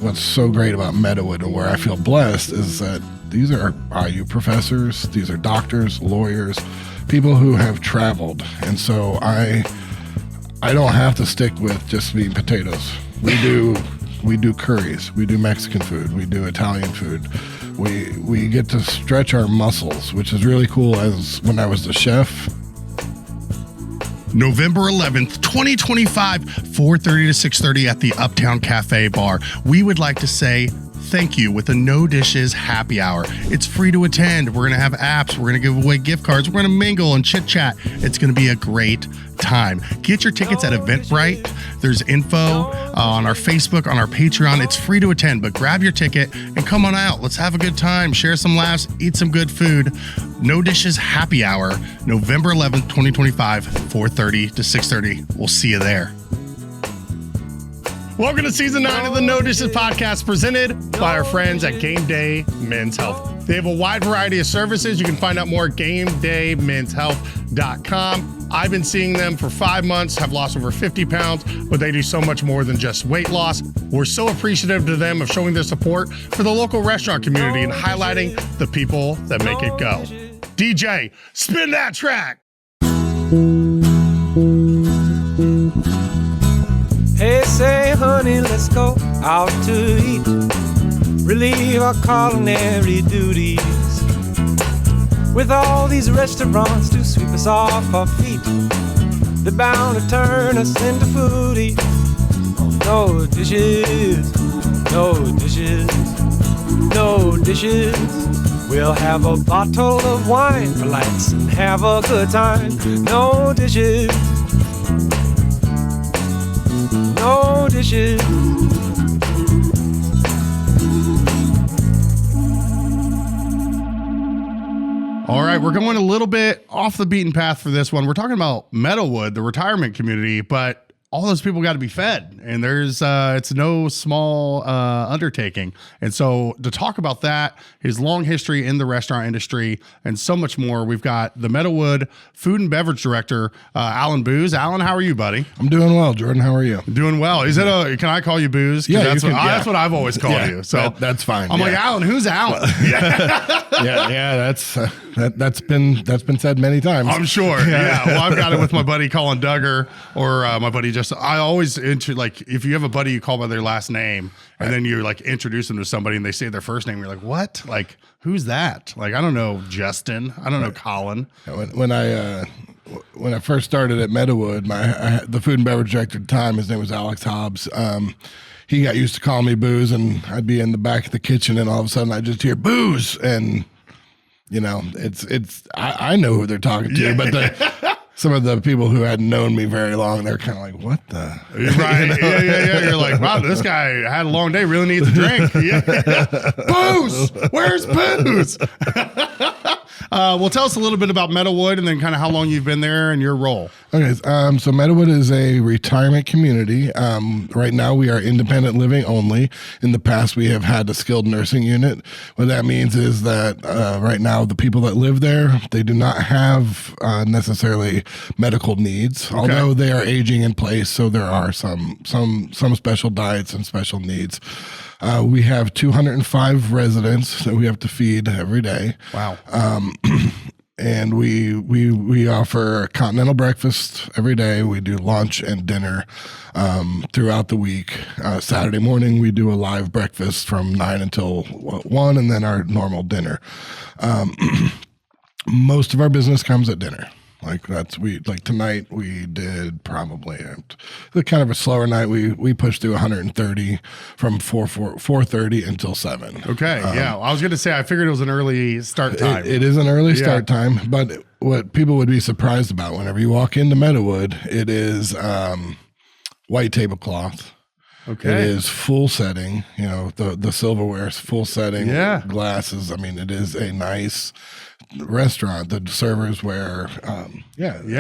what's so great about Meadowood and where I feel blessed is that these are IU professors, these are doctors, lawyers, people who have traveled. And so I don't have to stick with just meat and potatoes. We do curries, we do Mexican food, we do Italian food. We get to stretch our muscles, which is really cool. As when I was the chef. November 11th, 2025, 4:30 to 6:30 at the Uptown Cafe Bar. We would like to say thank you with a no dishes happy hour. It's free to attend. We're going to have apps. We're going to give away gift cards. We're going to mingle and chit chat. It's going to be a great time. Get your tickets at Eventbrite. There's info on our Facebook, on our Patreon. It's free to attend, but grab your ticket and come on out. Let's have a good time, share some laughs, eat some good food. No Dishes Happy Hour, November 11th, 2025, 4:30 to 6:30. We'll see you there. Welcome to season 9 of the No Dishes podcast, presented by our friends at Game Day Men's Health. They have a wide variety of services. You can find out more at GameDayMen'sHealth.com. I've been seeing them for 5 months, have lost over 50 pounds, but they do so much more than just weight loss. We're so appreciative to them of showing their support for the local restaurant community and highlighting the people that make it go. DJ, spin that track. Hey, say, honey, let's go out to eat. Relieve our culinary duties. With all these restaurants to sweep us off our feet, they're bound to turn us into foodies. No dishes, no dishes, no dishes. We'll have a bottle of wine for lights and have a good time. No dishes, no dishes. All right, we're going a little bit off the beaten path for this one. We're talking about Meadowood, the retirement community, but all those people got to be fed, and there's it's no small undertaking. And so to talk about that, his long history in the restaurant industry, and so much more, we've got the Meadowood Food and Beverage Director, Alan Booz. Alan, how are you, buddy? I'm doing well, Jordan. How are you? Doing well. Is it can I call you Booz? Yeah, that's what I've always called you. So that's fine. I'm like, Alan, who's Alan? yeah, that's been said many times. I'm sure. Yeah. Well, I've got it with my buddy Colin Duggar, or my buddy I always like if you have a buddy you call by their last name, and then you like introduce them to somebody and they say their first name, you're like, what? Like, who's that? Like, I don't know Justin. I don't know Colin. When I first started at Meadowood, the food and beverage director at the time, his name was Alex Hobbs. He got used to calling me Booze, and I'd be in the back of the kitchen, and all of a sudden I just hear Booze, and you know, I know who they're talking to, but some of the people who hadn't known me very long, they're kind of like, what the? Right. You know? Yeah. You're like, wow, this guy had a long day, really needs a drink. Booze! Where's Booze? Well, tell us a little bit about Meadowood and then kind of how long you've been there and your role. Okay, so Meadowood is a retirement community. Right now, we are independent living only. In the past, we have had a skilled nursing unit. What that means is that right now, the people that live there, they do not have necessarily medical needs, although they are aging in place. So there are some special diets and special needs. We have 205 residents that we have to feed every day. Wow. And we offer continental breakfast every day. We do lunch and dinner throughout the week. Saturday morning, we do a live breakfast from 9 until 1, and then our normal dinner. Most of our business comes at dinner. Like tonight we did probably the kind of a slower night. We pushed through 130 from 4:30 until 7. Okay, yeah. I was going to say I figured it was an early start time. It is an early start time, but what people would be surprised about whenever you walk into Meadowood, it is white tablecloth. Okay. It is full setting. You know, the silverware is full setting. Yeah. Glasses. I mean, it is a nice restaurant. The servers wear. That's there you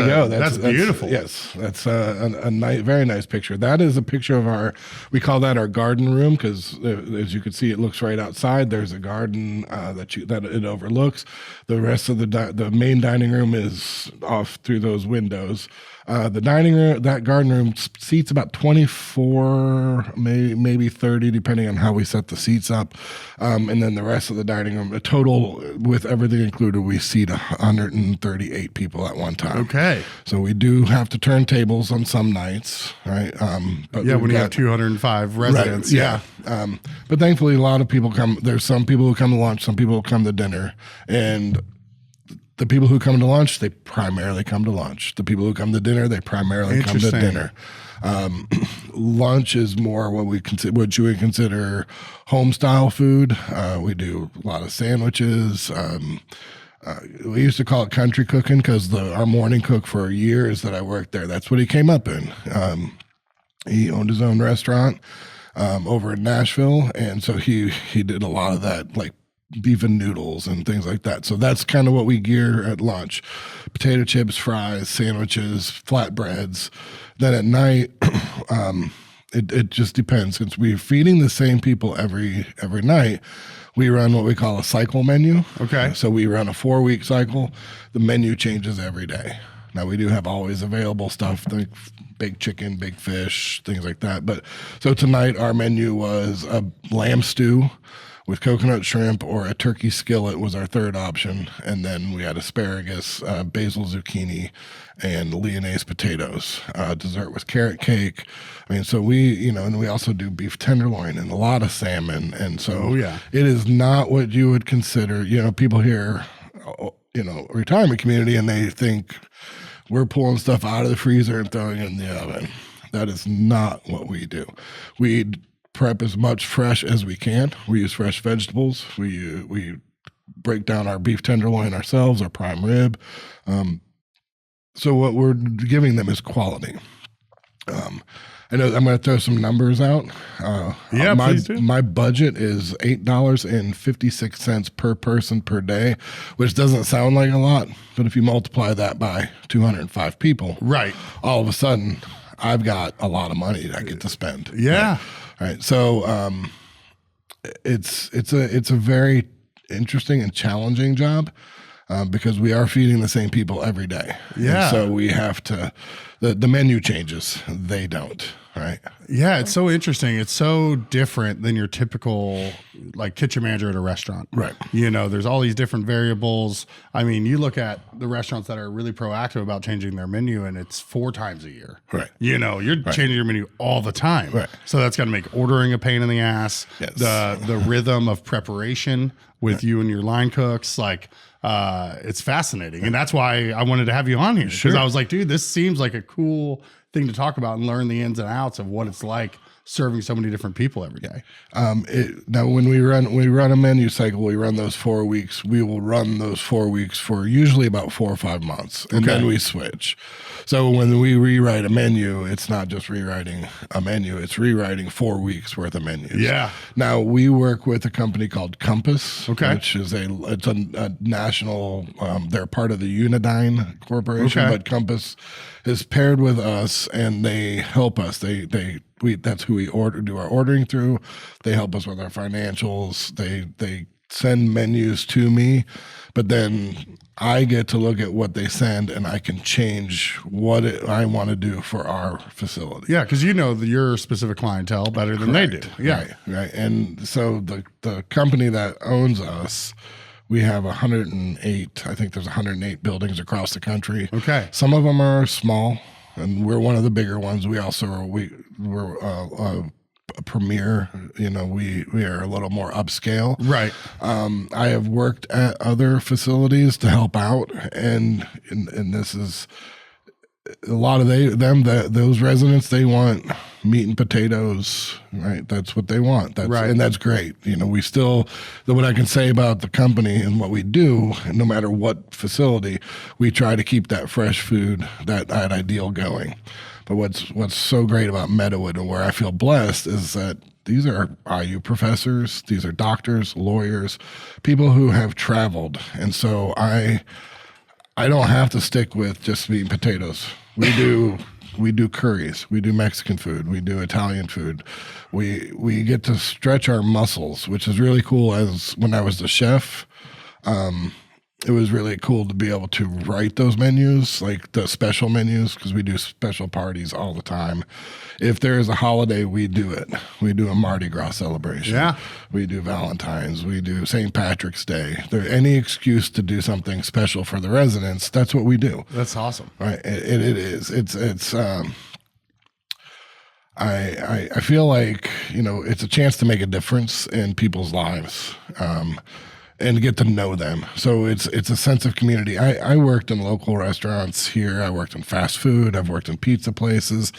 go. That's beautiful. Yes, that's a nice, very nice picture. That is a picture of we call that our garden room, because as you can see, it looks right outside. There's a garden that it overlooks. The rest of the main dining room is off through those windows. The dining room, that garden room seats about 24, maybe 30, depending on how we set the seats up. And then the rest of the dining room, a total with everything included, we seat 138 people at one time. Okay. So we do have to turn tables on some nights, right? But Yeah, when you have 205 residents. Right, yeah. But thankfully, a lot of people come. There's some people who come to lunch, some people who come to dinner. And the people who come to lunch, they primarily come to lunch. The people who come to dinner, they primarily come to dinner. Lunch is more what you would consider home style food. We do a lot of sandwiches. We used to call it country cooking because our morning cook for years that I worked there, that's what he came up in. He owned his own restaurant over in Nashville, and so he did a lot of that, like beef and noodles and things like that. So that's kind of what we gear at lunch: potato chips, fries, sandwiches, flatbreads. Then at night, it just depends. Since we're feeding the same people every night, we run what we call a cycle menu. Okay. So we run a 4-week cycle. The menu changes every day. Now we do have always available stuff, like big chicken, big fish, things like that. But so tonight our menu was a lamb stew with coconut shrimp, or a turkey skillet was our third option. And then we had asparagus, basil zucchini, and Lyonnaise potatoes. Dessert was carrot cake. I mean, so and we also do beef tenderloin and a lot of salmon. And so it is not what you would consider, people here, retirement community, and they think we're pulling stuff out of the freezer and throwing it in the oven. That is not what we do. We prep as much fresh as we can. We use fresh vegetables. We break down our beef tenderloin ourselves, our prime rib. So what we're giving them is quality. I know I'm going to throw some numbers out. Please do. My budget is $8.56 per person per day, which doesn't sound like a lot, but if you multiply that by 205 people, right, all of a sudden I've got a lot of money that I get to spend. Yeah. Right. So it's a very interesting and challenging job because we are feeding the same people every day. Yeah. And so we have to, the menu changes. They don't. Right. Yeah. It's so interesting. It's so different than your typical like kitchen manager at a restaurant. Right. There's all these different variables. I mean, you look at the restaurants that are really proactive about changing their menu, and it's 4 times a year. Right. You're changing your menu all the time. Right. So that's got to make ordering a pain in the ass. Yes. The rhythm of preparation with you and your line cooks, it's fascinating. And that's why I wanted to have you on here. Because I was like, dude, this seems like a cool thing to talk about and learn the ins and outs of what it's like serving so many different people every day. Now, when we run a menu cycle, we run those 4 weeks. We will run those 4 weeks for usually about 4 or 5 months, and then we switch. So when we rewrite a menu, it's not just rewriting a menu; it's rewriting 4 weeks worth of menus. Yeah. Now we work with a company called Compass, which is a national. They're part of the Unidyne Corporation, but Compass is paired with us, and they help us. That's who we do our ordering through. They help us with our financials. They send menus to me, but then I get to look at what they send, and I can change what I want to do for our facility. Yeah, because your specific clientele better than they do. Yeah, right. And so the company that owns us, we have 108. I think there's 108 buildings across the country. Okay. Some of them are small, and we're one of the bigger ones. We also we're a premier. We are a little more upscale. Right. I have worked at other facilities to help out, and this is a lot of those residents. They want meat and potatoes, right? That's what they want. And that's great. We still, what I can say about the company and what we do, no matter what facility, we try to keep that fresh food, that ideal going. But what's so great about Meadowood and where I feel blessed is that these are IU professors, these are doctors, lawyers, people who have traveled, and so I don't have to stick with just meat and potatoes. We do curries, we do Mexican food, we do Italian food. We get to stretch our muscles, which is really cool. As when I was the chef, it was really cool to be able to write those menus, like the special menus, because we do special parties all the time. If there is a holiday, we do it. We do a Mardi Gras celebration. Yeah. We do Valentine's. We do St. Patrick's Day. Any excuse to do something special for the residents, that's what we do. That's awesome. Right. It is. It's I feel like, it's a chance to make a difference in people's lives. And get to know them. So it's a sense of community. I worked in local restaurants here. I worked in fast food. I've worked in pizza places.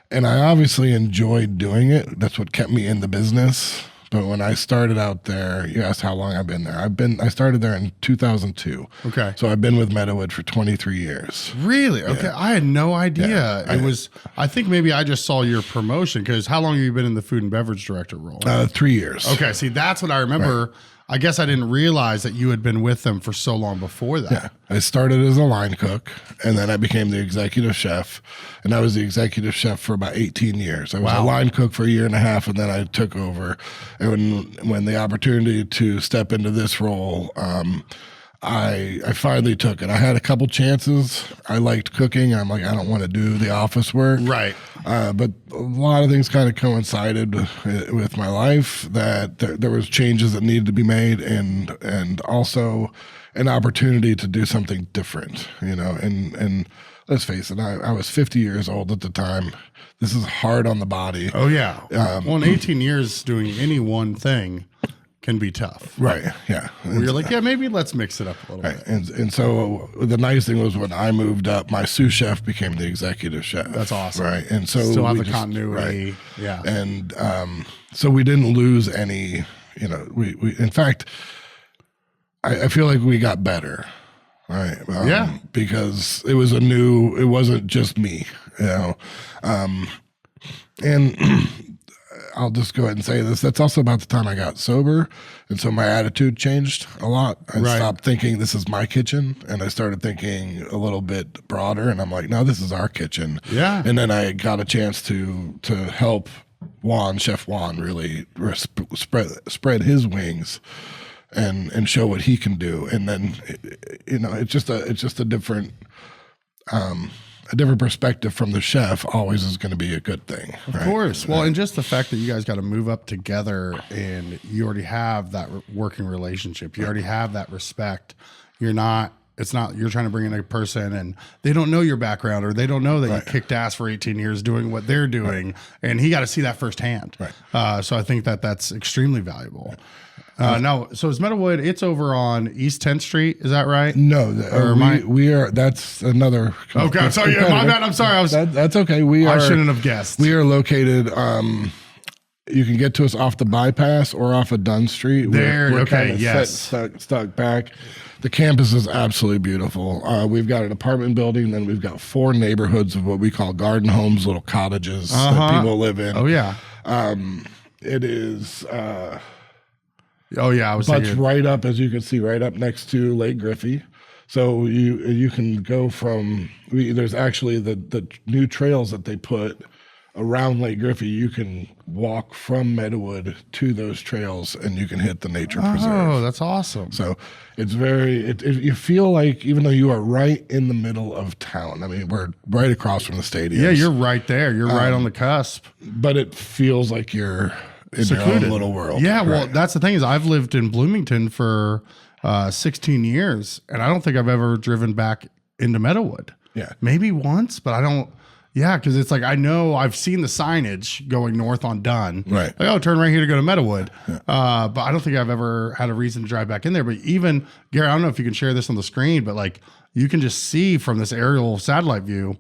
And I obviously enjoyed doing it. That's what kept me in the business. But when I started out there, you asked how long I've been there. I started there in 2002. Okay. So I've been with Meadowood for 23 years. Really? Okay. I had no idea. Yeah, I think maybe I just saw your promotion, because how long have you been in the food and beverage director role? 3 years. Okay. See, that's what I remember. Right. I guess I didn't realize that you had been with them for so long before that. Yeah. I started as a line cook, and then I became the executive chef, and I was the executive chef for about 18 years. I was a line cook for a year and a half, and then I took over. And when the opportunity to step into this role, I finally took it. I had a couple chances. I liked cooking. I'm like, I don't want to do the office work. Right. But a lot of things kind of coincided with my life, that there was changes that needed to be made, and also an opportunity to do something different, and let's face it, I was 50 years old at the time. This is hard on the body. Oh yeah. In 18 years doing any one thing can be tough. Right. Yeah. You're like, maybe let's mix it up a little bit. And so the nice thing was, when I moved up, my sous chef became the executive chef. That's awesome. Right. And so still have the continuity. Right. Yeah. And so we didn't lose any, we in fact, I feel like we got better. Right. Because it wasn't just me, and I'll just go ahead and say this. That's also about the time I got sober. And so my attitude changed a lot. I stopped thinking this is my kitchen, and I started thinking a little bit broader. And I'm like, no, this is our kitchen. Yeah. And then I got a chance to help Chef Juan, really spread his wings and show what he can do. And then, it's just a different, a different perspective from the chef always is going to be a good thing. Of course. Well, and just the fact that you guys got to move up together, and you already have that working relationship. You already have that respect. You're trying to bring in a person and they don't know your background, or they don't know that you kicked ass for 18 years doing what they're doing. And he got to see that firsthand. Right. So I think that's extremely valuable. Now, so is Meadowood, it's over on East 10th Street, is that right? No, that's another. Okay, I'm sorry, my bad. I'm sorry. That's okay. I shouldn't have guessed. We are located, you can get to us off the bypass or off of Dunn Street. We're kind of stuck back. The campus is absolutely beautiful. We've got an apartment building, then we've got 4 neighborhoods of what we call garden homes, little cottages that people live in. Oh yeah. It is. I was but thinking. Right up, as you can see, right up next to Lake Griffey. So you can go from. There's actually the new trails that they put around Lake Griffey. You can walk from Meadowood to those trails, and you can hit the nature preserve. Oh, that's awesome. So it's you feel like, even though you are right in the middle of town, I mean, we're right across from the stadium. Yeah, you're right there. You're right on the cusp. But it feels like you're in secluded. your own little world. Yeah, well, that's the thing is, I've lived in Bloomington for 16 years, and I don't think I've ever driven back into Meadowood. Yeah. Maybe once, but I don't. Yeah, because it's like, I know I've seen the signage going north on Dunn. Right. Like, turn right here to go to Meadowood. Yeah. But I don't think I've ever had a reason to drive back in there. But even, Gary, I don't know if you can share this on the screen, but like, you can just see from this aerial satellite view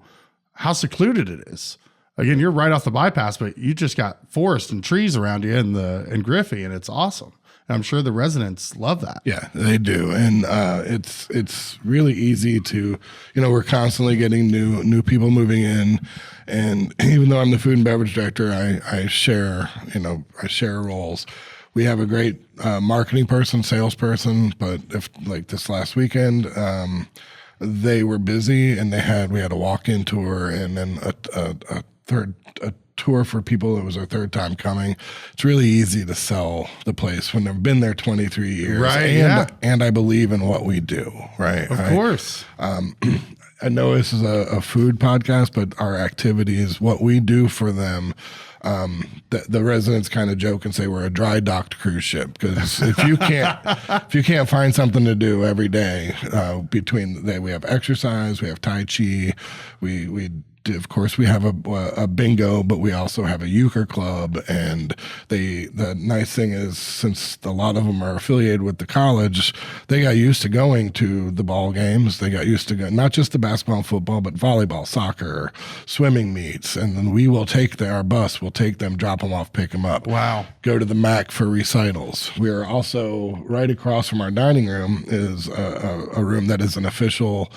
how secluded it is. Again, you're right off the bypass, but you just got forest and trees around you in Griffey, and it's awesome. And I'm sure the residents love that. Yeah, they do. And it's really easy to, we're constantly getting new people moving in. And even though I'm the food and beverage director, I share roles. We have a great marketing person, salesperson, but if like this last weekend, they were busy and we had a walk-in tour and then a tour for people that was their third time coming. It's really easy to sell the place when they've been there 23 years. Right. And I believe in what we do. Right. Of course. I know this is a food podcast, but our activities, what we do for them, the residents kind of joke and say we're a dry docked cruise ship, because if you can't find something to do every day, we have exercise, we have Tai Chi, of course, we have a bingo, but we also have a euchre club. And the nice thing is, since a lot of them are affiliated with the college, they got used to going to the ball games. They got used to going, not just the basketball and football, but volleyball, soccer, swimming meets. And then we will our bus will take them, drop them off, pick them up. Wow. Go to the MAC for recitals. We are also, right across from our dining room is a room that is an official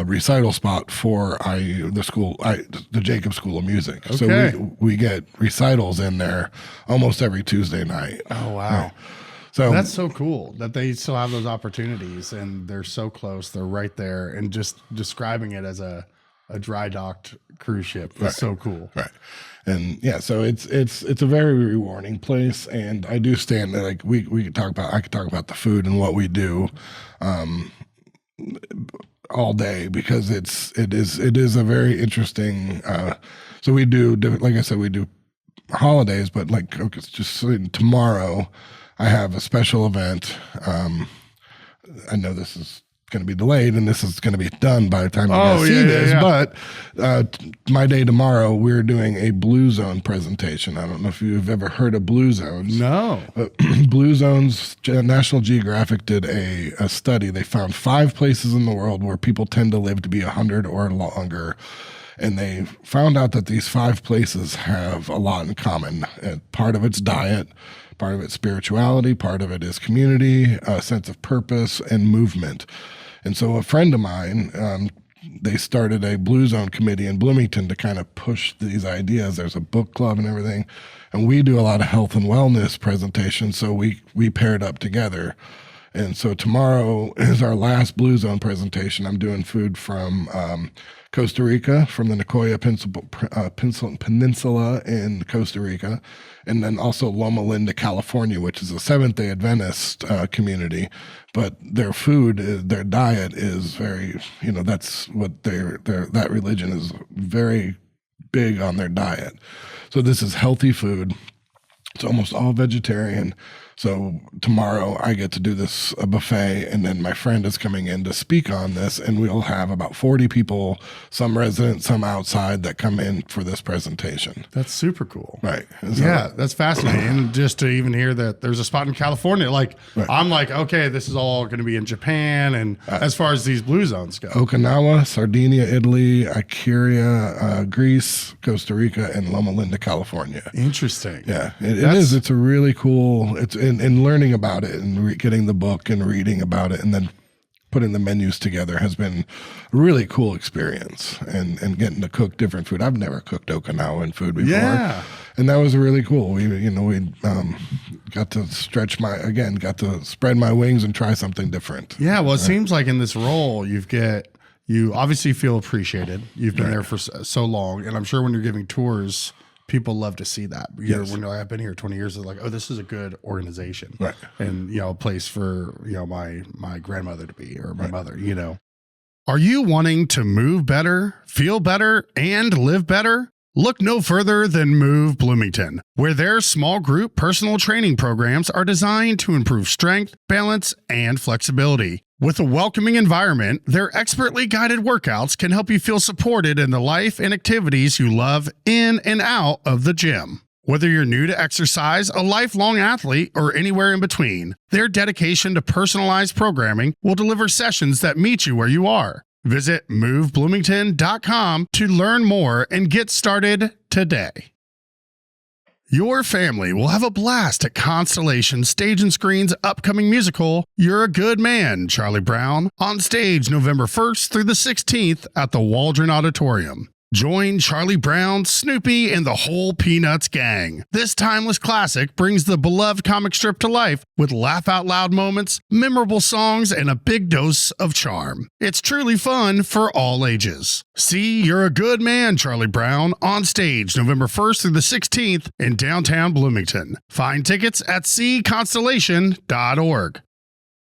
recital spot for the Jacob School of Music. Okay. So we get recitals in there almost every Tuesday night. Oh, wow. Right. So that's so cool that they still have those opportunities, and they're so close. They're right there, and just describing it as a dry docked cruise ship is so cool. Right. And yeah, so it's a very rewarding place. And I do stand there, like I could talk about the food and what we do all day, because it is a very interesting, so we do, like I said, we do holidays, but like, okay, just tomorrow I have a special event. I know this is going to be delayed, and this is going to be done by the time you guys see this. But my day tomorrow, we're doing a Blue Zone presentation. I don't know if you've ever heard of Blue Zones. No. Blue Zones, National Geographic did a study. They found 5 places in the world where people tend to live to be 100 or longer. And they found out that these 5 places have a lot in common. Part of it's diet, part of it's spirituality, part of it is community, a sense of purpose, and movement. And so a friend of mine, they started a Blue Zone committee in Bloomington to kind of push these ideas. There's a book club and everything. And we do a lot of health and wellness presentations, so we paired up together. And so tomorrow is our last Blue Zone presentation. I'm doing food from Costa Rica, from the Nicoya Peninsula in Costa Rica, and then also Loma Linda, California, which is a Seventh-day Adventist community. But their food, their diet is very, that's what that religion is very big on their diet. So this is healthy food. It's almost all vegetarian. So tomorrow I get to do a buffet, and then my friend is coming in to speak on this, and we'll have about 40 people, some residents, some outside, that come in for this presentation. That's super cool. Right. Yeah, that's fascinating. And just to even hear that there's a spot in California, like, right. I'm like, okay, this is all going to be in Japan. And as far as these Blue Zones go, Okinawa, Sardinia, Italy, Icaria, Greece, Costa Rica, and Loma Linda, California. Interesting. Yeah, it is. It's a really cool, in learning about it and getting the book and reading about it, and then putting the menus together has been a really cool experience, and getting to cook different food. I've never cooked Okinawan food before. Yeah. And that was really cool. We got to got to spread my wings and try something different. Yeah. Well, it seems like in this role, you obviously feel appreciated. You've been there for so long. And I'm sure when you're giving tours, people love to see that. Yes. When I've been here 20 years, they're like, oh, this is a good organization. Right. And, a place for, my grandmother to be, or my mother, Are you wanting to move better, feel better, and live better? Look no further than Move Bloomington, where their small group personal training programs are designed to improve strength, balance, and flexibility. With a welcoming environment, their expertly guided workouts can help you feel supported in the life and activities you love in and out of the gym. Whether you're new to exercise, a lifelong athlete, or anywhere in between, their dedication to personalized programming will deliver sessions that meet you where you are. Visit movebloomington.com to learn more and get started today. Your family will have a blast at Constellation Stage and Screen's upcoming musical, You're a Good Man, Charlie Brown, on stage November 1st through the 16th at the Waldron Auditorium. Join Charlie Brown, Snoopy, and the whole Peanuts gang. This timeless classic brings the beloved comic strip to life with laugh-out-loud moments, memorable songs, and a big dose of charm. It's truly fun for all ages. See You're a Good Man, Charlie Brown, on stage November 1st through the 16th in downtown Bloomington. Find tickets at seaconstellation.org.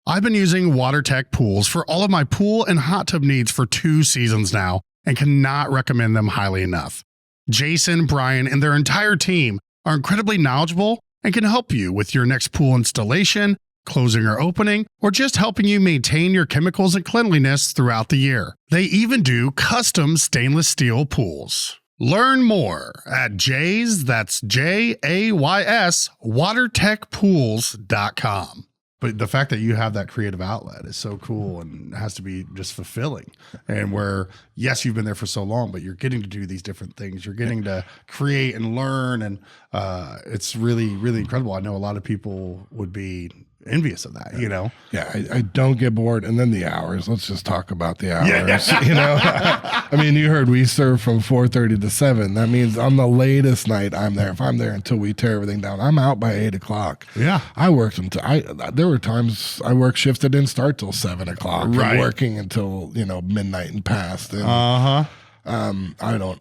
I've been using WaterTech pools for all of my pool and hot tub needs for 2 seasons now, and cannot recommend them highly enough. Jason, Brian, and their entire team are incredibly knowledgeable and can help you with your next pool installation, closing or opening, or just helping you maintain your chemicals and cleanliness throughout the year. They even do custom stainless steel pools. Learn more at Jays, that's Jays, watertechpools.com. But the fact that you have that creative outlet is so cool and has to be just fulfilling. And where, yes, you've been there for so long, but you're getting to do these different things. You're getting to create and learn. And it's really, really incredible. I know a lot of people would be envious of that, you know? Yeah, I don't get bored. And then the hours. Let's just talk about the hours. You know, I mean, you heard we serve from 4:30 to 7. That means on the latest night I'm there. If I'm there until we tear everything down, I'm out by 8 o'clock. Yeah. I worked until there were times I worked shifts that didn't start till 7 o'clock. Right. And working until, midnight and past. And, I don't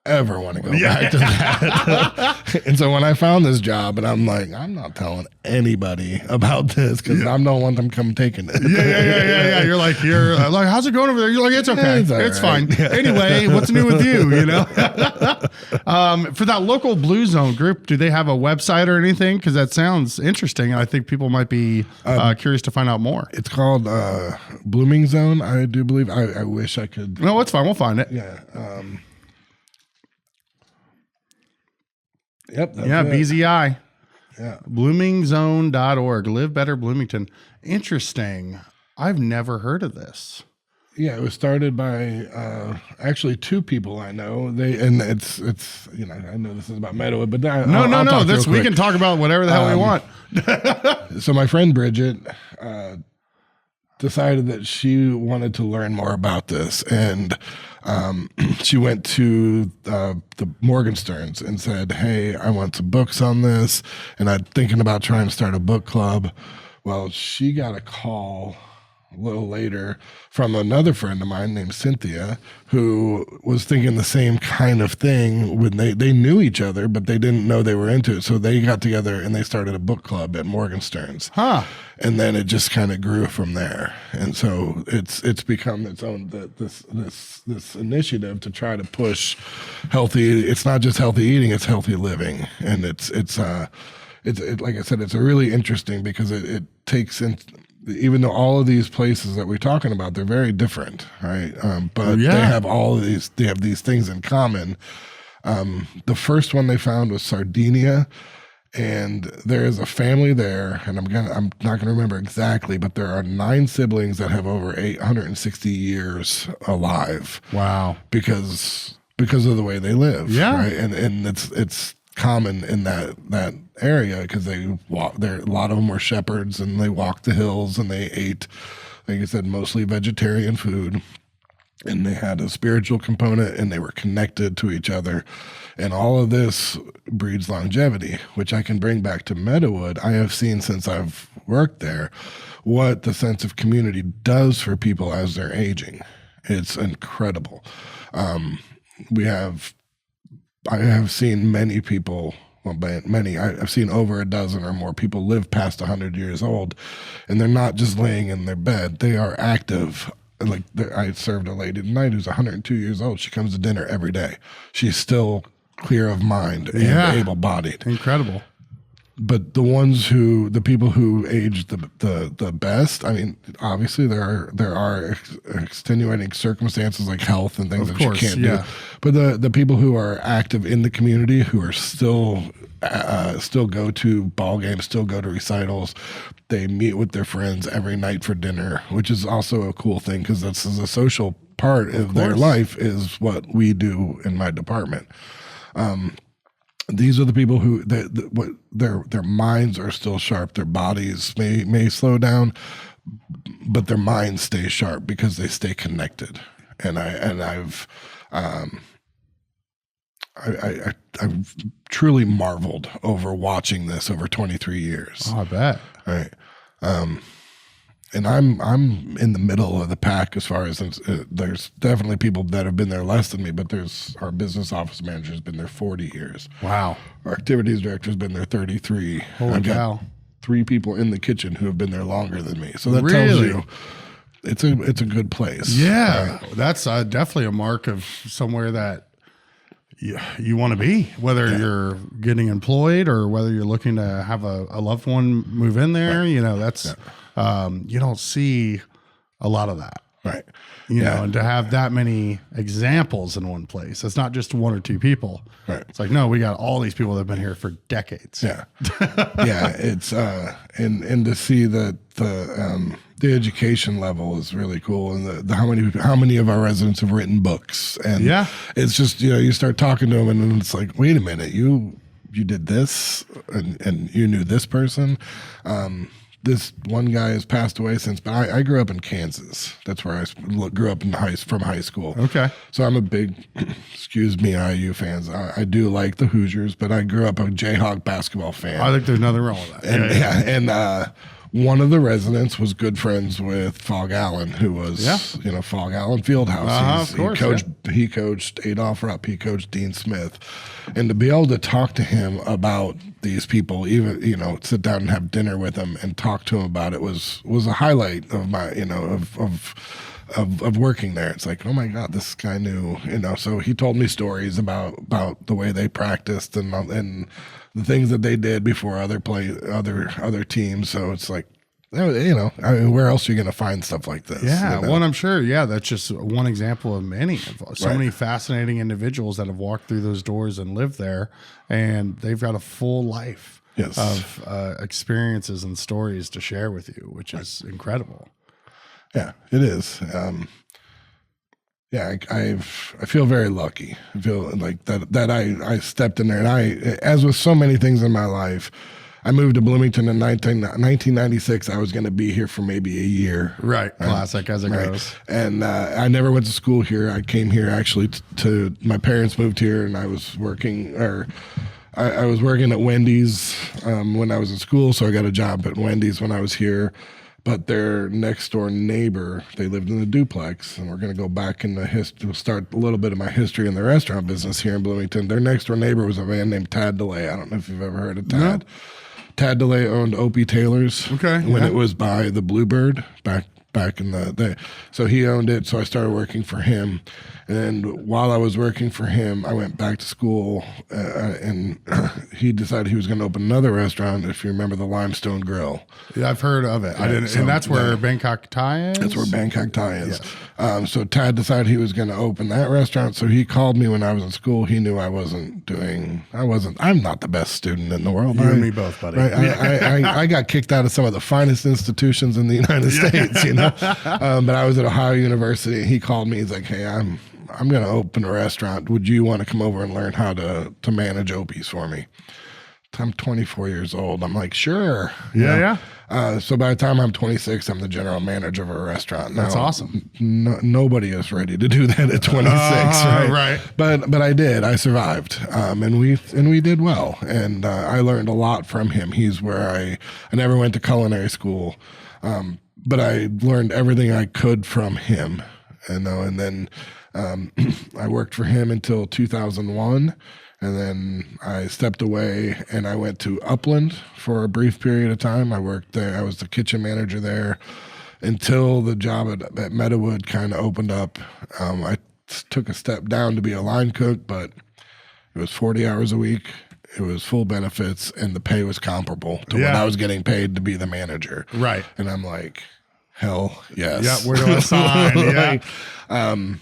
ever want to go back to that. And so when I found this job, and I'm like, I'm not telling anybody about this because I don't want them come taking it. Yeah. You're like, how's it going over there? You're like, it's okay. It's fine. Yeah. Anyway, what's new with you? You know, for that local Blue Zone group, do they have a website or anything? Because that sounds interesting. I think people might be curious to find out more. It's called Blooming Zone, I do believe. I wish I could. No, it's fine. We'll find it. Yeah. Yep. Yeah, it. BZI. Yeah. Bloomingzone.org. Live Better Bloomington. Interesting. I've never heard of this. Yeah, it was started by actually 2 people I know. It's I know this is about Meadowood, but No. We can talk about whatever the hell we want. So my friend Bridget decided that she wanted to learn more about this, and she went to the Morgensterns and said, "Hey, I want some books on this, and I'm thinking about trying to start a book club." Well, she got a call a little later from another friend of mine named Cynthia, who was thinking the same kind of thing. When they knew each other, but they didn't know they were into it. So they got together and they started a book club at Morgenstern's. And then it just kind of grew from there. And so it's become its own this initiative to try to push healthy. It's not just healthy eating; it's healthy living, and it's like I said, it's a really interesting because it takes in. Even though all of these places that we're talking about, they're very different, right? But they have they have these things in common. The first one they found was Sardinia, and there is a family there, and I'm not gonna remember exactly, but there are 9 siblings that have over 860 years alive. Wow. Because of the way they live. Yeah. Right. And it's common in that area because they walk there. A lot of them were shepherds, and they walked the hills, and they ate, like I said, mostly vegetarian food, and they had a spiritual component, and they were connected to each other, and all of this breeds longevity, which I can bring back to Meadowood. I have seen since I've worked there what the sense of community does for people as they're aging. It's incredible. I have seen many people, I've seen over a dozen or more people live past 100 years old, and they're not just laying in their bed. They are active. Like I served a lady tonight who's 102 years old. She comes to dinner every day. She's still clear of mind and able-bodied. Incredible. But the people who age the best, I mean, obviously there are extenuating circumstances like health and things that you can't do. But the people who are active in the community, who are still go to ball games, still go to recitals, they meet with their friends every night for dinner, which is also a cool thing because this is a social part of their life, is what we do in my department. These are the people who their minds are still sharp. Their bodies may slow down, but their minds stay sharp because they stay connected. And I've I truly marveled over watching this over 23 years. Oh, I bet. Right. And I'm in the middle of the pack as far as there's definitely people that have been there less than me, but there's our business office manager has been there 40 years. Wow. Our activities director has been there 33. Holy I've got cow. 3 people in the kitchen who have been there longer than me. So that tells Really? you it's a good place. Yeah. That's definitely a mark of somewhere that you want to be, whether you're getting employed or whether you're looking to have a loved one move in there. You know, that's you don't see a lot of that. Right. You know, and to have that many examples in one place, it's not just 1 or 2 people. Right. It's like, no, we got all these people that have been here for decades. Yeah. Yeah. It's and to see that the education level is really cool, and the how many of our residents have written books, and it's just, you know, you start talking to them and it's like, wait a minute, you did this and you knew this person. This one guy has passed away since, but I grew up in Kansas. That's where I grew up from high school. Okay. So I'm a big, excuse me, IU fans. I do like the Hoosiers, but I grew up a Jayhawk basketball fan. I think there's nothing wrong with that. And one of the residents was good friends with Fog Allen, who was, Fog Allen Fieldhouse. Of course, he coached Adolph Rupp. He coached Dean Smith. And to be able to talk to him about these people, even, you know, sit down and have dinner with him and talk to him about it was a highlight of my, you know, of working there. It's like, oh my God, this guy knew, you know. So he told me stories about the way they practiced and the things that they did before other teams. So it's like, you know, I mean, where else are you going to find stuff like this? Yeah, you know? well, I'm sure. Yeah, that's just one example of many. So many fascinating individuals that have walked through those doors and lived there, and they've got a full life of experiences and stories to share with you, which is incredible. Yeah, it is. I feel very lucky. I feel like that I stepped in there, and as with so many things in my life, I moved to Bloomington in 1996. I was going to be here for maybe a year. Right. Classic as it goes. And I never went to school here. I came here actually to my parents moved here, and I was working I was working at Wendy's when I was in school. So I got a job at Wendy's when I was here. But their next door neighbor, they lived in a duplex, and we're going to go back in the history, start a little bit of my history in the restaurant business here in Bloomington. Their next door neighbor was a man named Tad DeLay. I don't know if you've ever heard of Tad. No. Tad DeLay owned Opie Taylor's when it was by the Bluebird back in the day. So he owned it. So I started working for him. And while I was working for him, I went back to school, and he decided he was going to open another restaurant. If you remember the Limestone Grill, yeah, I've heard of it. I didn't, and that's where Bangkok Thai is. That's where Bangkok Thai is. Yeah. So Tad decided he was going to open that restaurant. So he called me when I was in school. He knew I'm not the best student in the world. You and me both, buddy. Right? I got kicked out of some of the finest institutions in the United States, you know. But I was at Ohio University, and he called me. He's like, "Hey, I'm going to open a restaurant. Would you want to come over and learn how to manage Opie's for me?" I'm 24 years old. I'm like, sure. Yeah. So by the time I'm 26, I'm the general manager of a restaurant. Now, that's awesome. Nobody is ready to do that at 26, right? But I did. I survived, and we did well. And I learned a lot from him. He's where I never went to culinary school, but I learned everything I could from him. And then I worked for him until 2001. And then I stepped away and I went to Upland for a brief period of time. I worked there. I was the kitchen manager there until the job at Meadowood kind of opened up. I took a step down to be a line cook, but it was 40 hours a week. It was full benefits, and the pay was comparable to what I was getting paid to be the manager. Right. And I'm like, hell yes. Yeah, where do I sign? Yeah.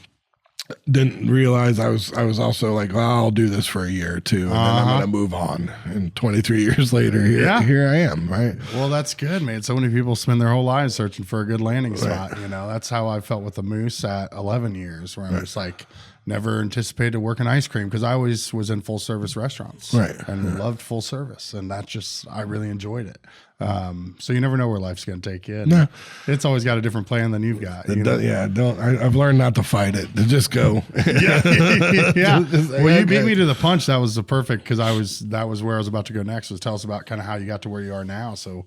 Didn't realize I was also like, well, I'll do this for a year or two, and then I'm going to move on. And 23 years later, here I am, right? Well, that's good, man. So many people spend their whole lives searching for a good landing spot. You know, that's how I felt with the Moose at 11 years, where I was like, never anticipated working ice cream because I always was in full service restaurants, and loved full service, and that just I really enjoyed it. So you never know where life's going to take you. No. It's always got a different plan than you've got. I've learned not to fight it, to just go. Yeah. Just Well, you beat me to the punch. That was the perfect, because that was where I was about to go next, was tell us about kind of how you got to where you are now. So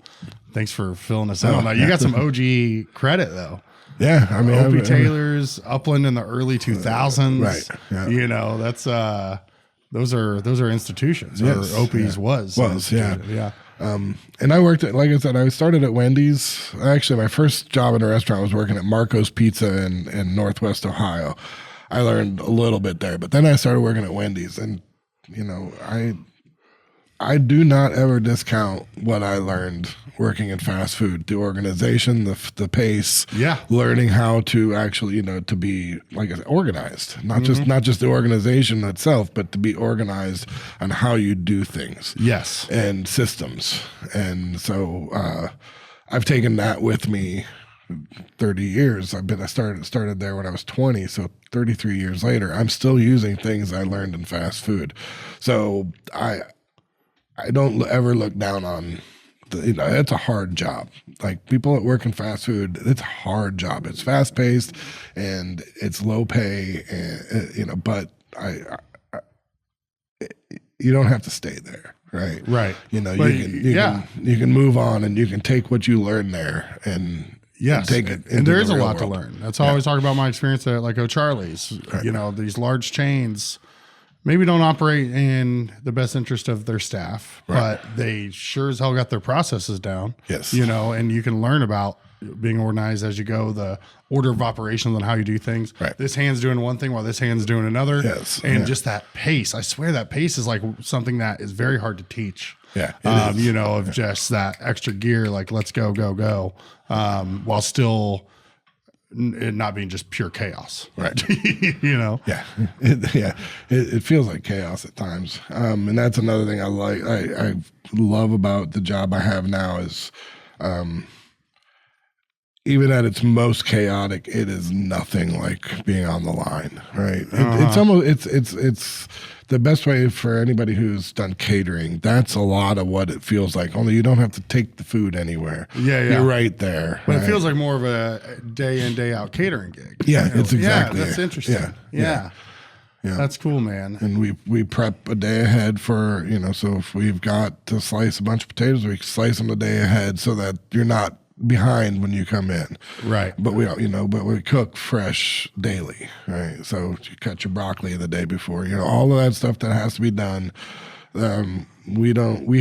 thanks for filling us in on that. You got some OG credit though. Yeah. I mean, Opie Taylor's, Upland in the early 2000s. Right. Yeah. You know, that's, those are institutions. Yes, Or Opie's was. yeah. Yeah. And I worked at, like I said, I started at Wendy's. Actually, my first job in a restaurant was working at Marco's Pizza in Northwest Ohio. I learned a little bit there, but then I started working at Wendy's, and you know, I do not ever discount what I learned working in fast food, the organization, the pace, learning how to actually, you know, to be, like I said, organized, not just the organization itself, but to be organized on how you do things. Yes. And systems. And so I've taken that with me 30 years. I started there when I was 20, so 33 years later, I'm still using things I learned in fast food. So I don't ever look down on it's a hard job. Like people that work in fast food, it's a hard job. It's fast paced and it's low pay, and, but you don't have to stay there. Right. Right. You know, you can move on, and you can take what you learn there and take it. And there is a lot to learn. That's how I always talk about my experience at like O'Charlie's. Right. You know, these large chains maybe don't operate in the best interest of their staff, but they sure as hell got their processes down. Yes. You know, and you can learn about being organized as you go, the order of operations on how you do things. Right. This hand's doing one thing while this hand's doing another. Yes. And just that pace. I swear that pace is like something that is very hard to teach. Yeah. You know, of just that extra gear, like let's go, while still it not being just pure chaos. Right. You know? Yeah. It feels like chaos at times. And that's another thing I love about the job I have now is, even at its most chaotic, it is nothing like being on the line, right? It's almost it's the best way for anybody who's done catering. That's a lot of what it feels like. Only you don't have to take the food anywhere. Yeah. You're right there. But it feels like more of a day in, day out catering gig. Yeah, it's exactly. Yeah, that's interesting. Yeah. That's cool, man. And we prep a day ahead for, you know, so if we've got to slice a bunch of potatoes, we slice them a day ahead so that you're not behind when you come in. Right. But we cook fresh daily, right? So you cut your broccoli the day before, you know, all of that stuff that has to be done. We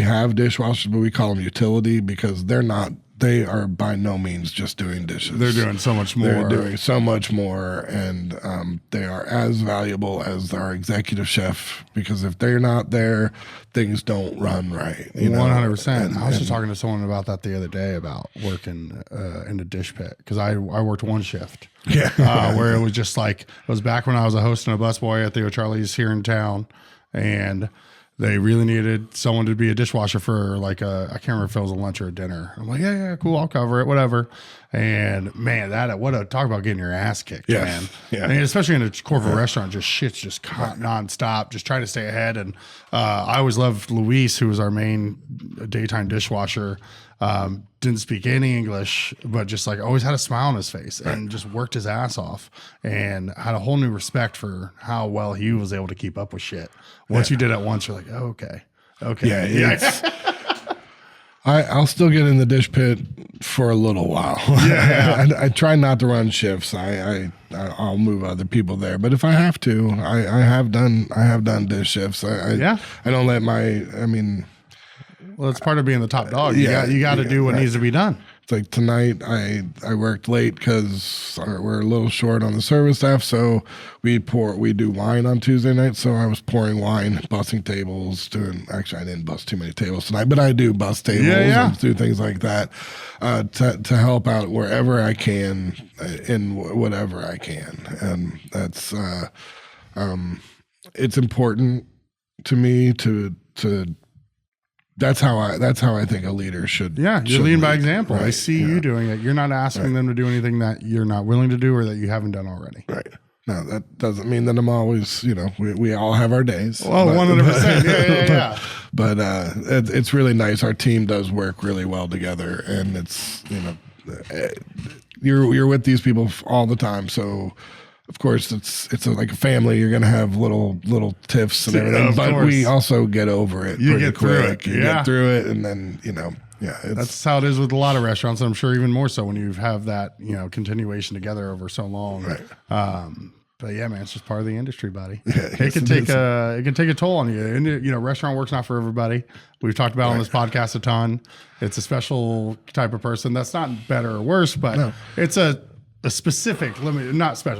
have dishwashers, but we call them utility because they are by no means just doing dishes. They're doing so much more. They're doing so much more, and they are as valuable as our executive chef, because if they're not there, things don't run right. 100%. I was just talking to someone about that the other day, about working in the dish pit, because I worked one shift. Yeah. Where it was just like, it was back when I was a host and a busboy at the O'Charlie's here in town, and they really needed someone to be a dishwasher for like I can't remember if it was a lunch or a dinner. I'm like, yeah, cool, I'll cover it, whatever. And man, talk about getting your ass kicked, man. Yeah. And especially in a corporate restaurant, shit's just nonstop, just trying to stay ahead. And I always loved Luis, who was our main daytime dishwasher. Didn't speak any English, but just like always had a smile on his face and just worked his ass off, and had a whole new respect for how well he was able to keep up with shit. Once you did it once, you're like, oh, okay. Yeah. I'll still get in the dish pit for a little while. I try not to run shifts. I'll move other people there, but if I have to, I have done dish shifts. I don't let well, it's part of being the top dog. You got to do what needs to be done. It's like tonight I worked late because we're a little short on the service staff, so we do wine on Tuesday night. So I was pouring wine, bussing tables, actually I didn't bust too many tables tonight, but I do bust tables and do things like that to help out wherever I can in whatever I can, and that's it's important to me to. That's how I think a leader should. Yeah, you're leading by example. Right? I see you doing it. You're not asking them to do anything that you're not willing to do or that you haven't done already. Right. Now, that doesn't mean that I'm always, we all have our days. Oh, 100%. Yeah. But it's really nice. Our team does work really well together, and it's, you're with these people all the time. So, of course, it's like a family. You're going to have little tiffs and everything, but we also get over it. You pretty get through quick. it. You get through it, and then, that's how it is with a lot of restaurants. I'm sure even more so when you have that, continuation together over so long. Right. But yeah, man, it's just part of the industry, buddy. Yeah, it can take a toll on you. And restaurant work's not for everybody. We've talked about on this podcast a ton. It's a special type of person. That's not better or worse, but it's a specific,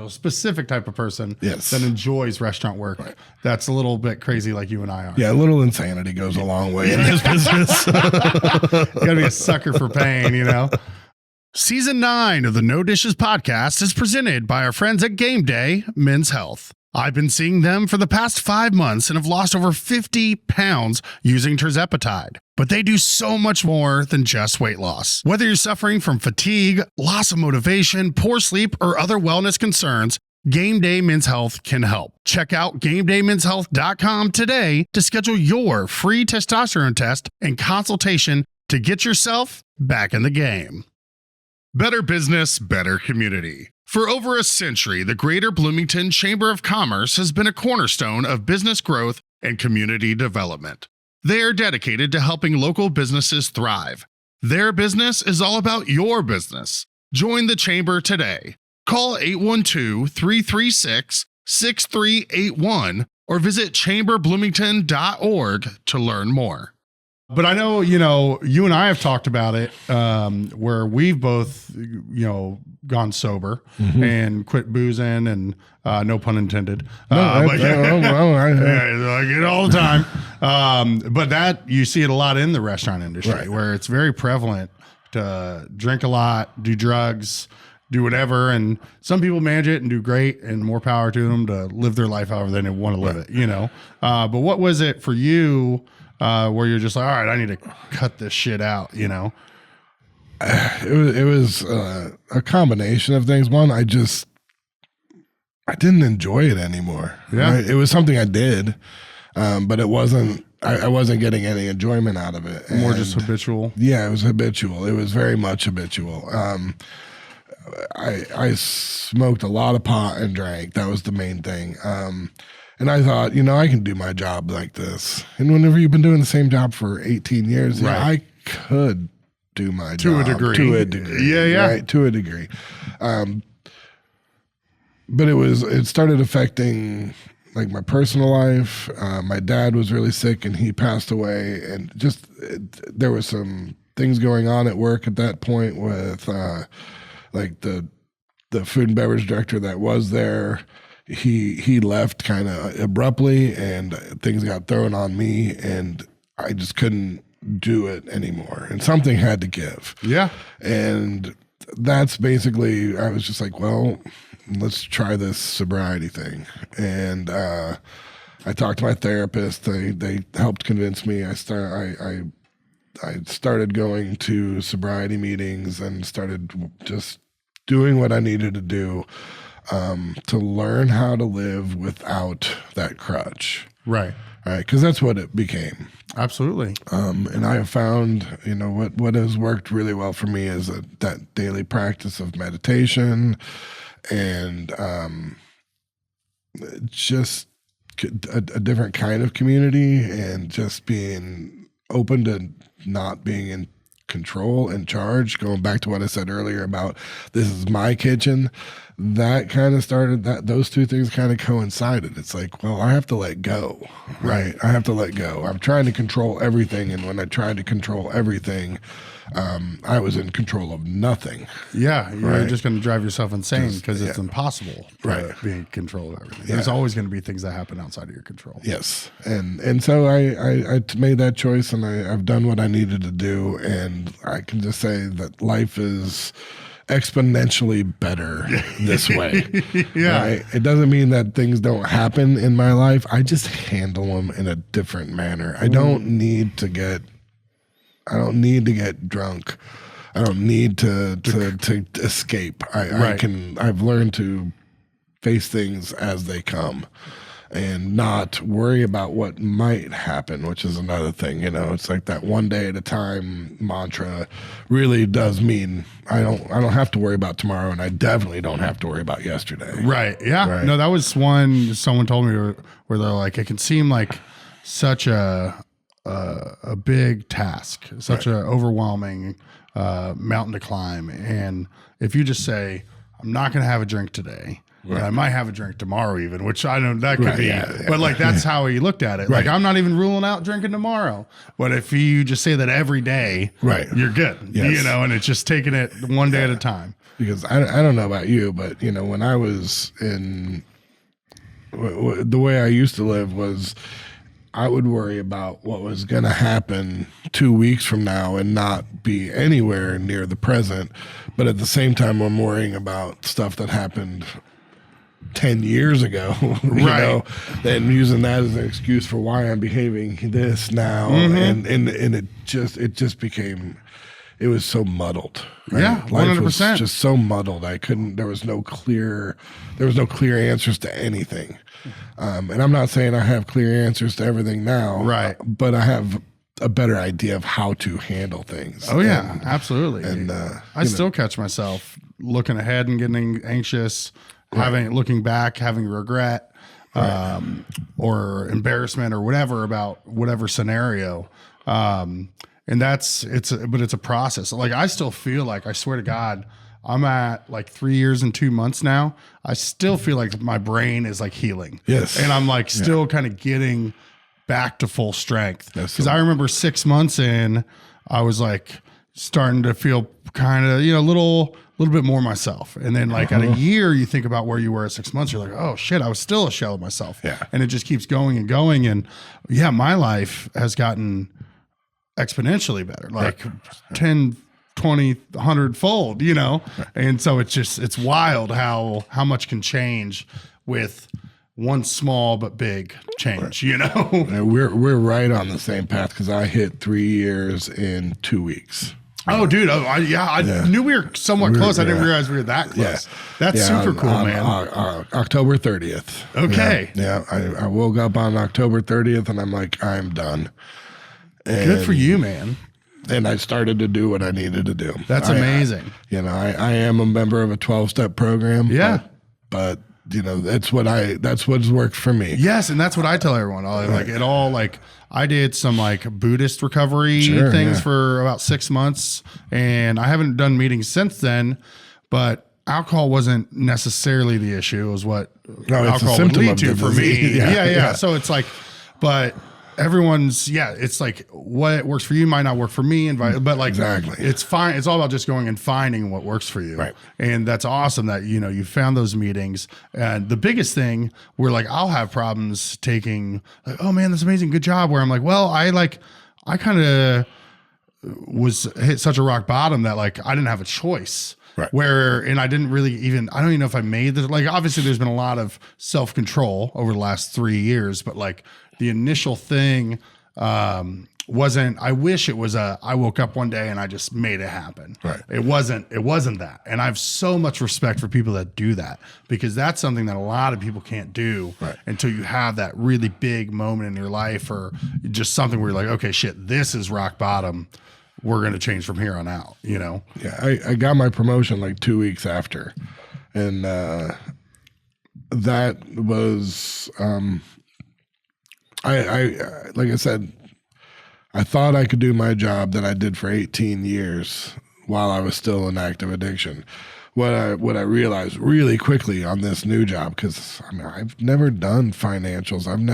specific type of person that enjoys restaurant work. Right. That's a little bit crazy, like you and I are. Yeah, a little insanity goes a long way in this business. You gotta be a sucker for pain, Season 9 of the No Dishes podcast is presented by our friends at Game Day Men's Health. I've been seeing them for the past 5 months and have lost over 50 pounds using tirzepatide. But they do so much more than just weight loss. Whether you're suffering from fatigue, loss of motivation, poor sleep, or other wellness concerns, Game Day Men's Health can help. Check out GameDayMen'sHealth.com today to schedule your free testosterone test and consultation to get yourself back in the game. Better business, better community. For over a century, the Greater Bloomington Chamber of Commerce has been a cornerstone of business growth and community development. They are dedicated to helping local businesses thrive. Their business is all about your business. Join the Chamber today. Call 812-336-6381 or visit chamberbloomington.org to learn more. But I know, you and I have talked about it, where we've both, gone sober and quit boozing and no pun intended. I get it all the time. But that you see it a lot in the restaurant industry where it's very prevalent to drink a lot, do drugs, do whatever. And some people manage it and do great, and more power to them to live their life however they want to live it, But what was it for you? Where you're just like, all right, I need to cut this shit out, It was a combination of things. One, I didn't enjoy it anymore. Yeah. Right? It was something I did, but it wasn't. I wasn't getting any enjoyment out of it. More just habitual. Yeah, it was habitual. It was very much habitual. I smoked a lot of pot and drank. That was the main thing. And I thought, I can do my job like this. And whenever you've been doing the same job for 18 years, I could do my job. To a degree. Yeah. Right, to a degree. But it started affecting like my personal life. My dad was really sick and he passed away. And there was some things going on at work at that point with like the food and beverage director that was there. He left kind of abruptly and things got thrown on me and I just couldn't do it anymore. And something had to give. Yeah. And that's basically, I was just like, well, let's try this sobriety thing. And I talked to my therapist. They helped convince me. I started going to sobriety meetings and started just doing what I needed to do. To learn how to live without that crutch. Right. Because that's what it became. Absolutely. And I have found, what has worked really well for me is that daily practice of meditation and just a different kind of community and just being open to not being in control and charge, going back to what I said earlier about this is my kitchen. That kind of started those two things kind of coincided. It's like, well, I have to let go, right? I have to let go. I'm trying to control everything. And when I tried to control everything, I was in control of nothing. Yeah. You're just going to drive yourself insane because it's impossible to be in control of everything. There's always going to be things that happen outside of your control. Yes. And so I made that choice and I've done what I needed to do. And I can just say that life is exponentially better this way. Right? It doesn't mean that things don't happen in my life. I just handle them in a different manner. I don't need to get drunk. I don't need to escape. I've learned to face things as they come and not worry about what might happen, which is another thing. You know, it's like that one day at a time mantra really does mean I don't have to worry about tomorrow, and I definitely don't have to worry about yesterday. Right. Yeah. Right. No, that was one someone told me where they're like, it can seem like such a big task, such an overwhelming mountain to climb. And if you just say, I'm not going to have a drink today, and I might have a drink tomorrow even, which I know that could be, but like, that's how he looked at it. Like, I'm not even ruling out drinking tomorrow, but if you just say that every day, you're good, you know, and it's just taking it one day at a time. Because I don't know about you, but you know, when I was in the way I used to live was I would worry about what was going to happen 2 weeks from now and not be anywhere near the present. But at the same time, I'm worrying about stuff that happened 10 years ago, you know, and using that as an excuse for why I'm behaving this now. And it just became, it was so muddled. Right? Yeah, 100%. Life was just so muddled. there was no clear answers to anything. And I'm not saying I have clear answers to everything now, but I have a better idea of how to handle things. Oh yeah, absolutely. And I still catch myself looking ahead and getting anxious, looking back, having regret, or embarrassment or whatever about whatever scenario. And it's a process. Like, I still feel like, I swear to God, I'm at like 3 years and 2 months now. I still feel like my brain is like healing. Yes. And I'm like still kind of getting back to full strength. Because I remember 6 months in, I was like starting to feel kind of, you know, a little bit more myself. And then like at a year, you think about where you were at 6 months, you're like, oh shit, I was still a shell of myself. Yeah. And it just keeps going and going. And yeah, my life has gotten exponentially better, like 10, 20, 100 fold, you know? And so it's wild how much can change with one small but big change, you know? And we're right on the same path, because I hit 3 years in 2 weeks. Oh, dude. I knew we were somewhat close. I didn't realize we were that close. Yeah. That's super cool, man. October 30th. Okay. Yeah. I woke up on October 30th and I'm like, I'm done. And, good for you, man. And I started to do what I needed to do. That's amazing. I am a member of a 12-step program. Yeah. But you know, that's what's worked for me. Yes. And that's what I tell everyone. I did some like Buddhist recovery things for about 6 months, and I haven't done meetings since then, but alcohol wasn't necessarily the issue. It was what alcohol would lead to for me. Yeah. So it's like, but everyone's, it's like what works for you might not work for me, but like, it's fine. It's all about just going and finding what works for you. Right. And that's awesome that, you know, you found those meetings. And the biggest thing, where like, I'll have problems taking like, oh man, that's amazing. Good job. Where I'm like, well, I kind of was hit such a rock bottom that like, I didn't have a choice. Right. And I didn't really I don't even know if I made this. Like, obviously there's been a lot of self-control over the last 3 years, but like the initial thing wasn't, I wish it was I woke up one day and I just made it happen. Right. It wasn't that. And I have so much respect for people that do that, because that's something that a lot of people can't do until you have that really big moment in your life, or just something where you're like, okay, shit, this is rock bottom. We're going to change from here on out, you know? Yeah. I got my promotion like 2 weeks after. And that was, I like I said, I thought I could do my job that I did for 18 years while I was still in active addiction. What I realized really quickly on this new job, because I mean, I've never done financials. I've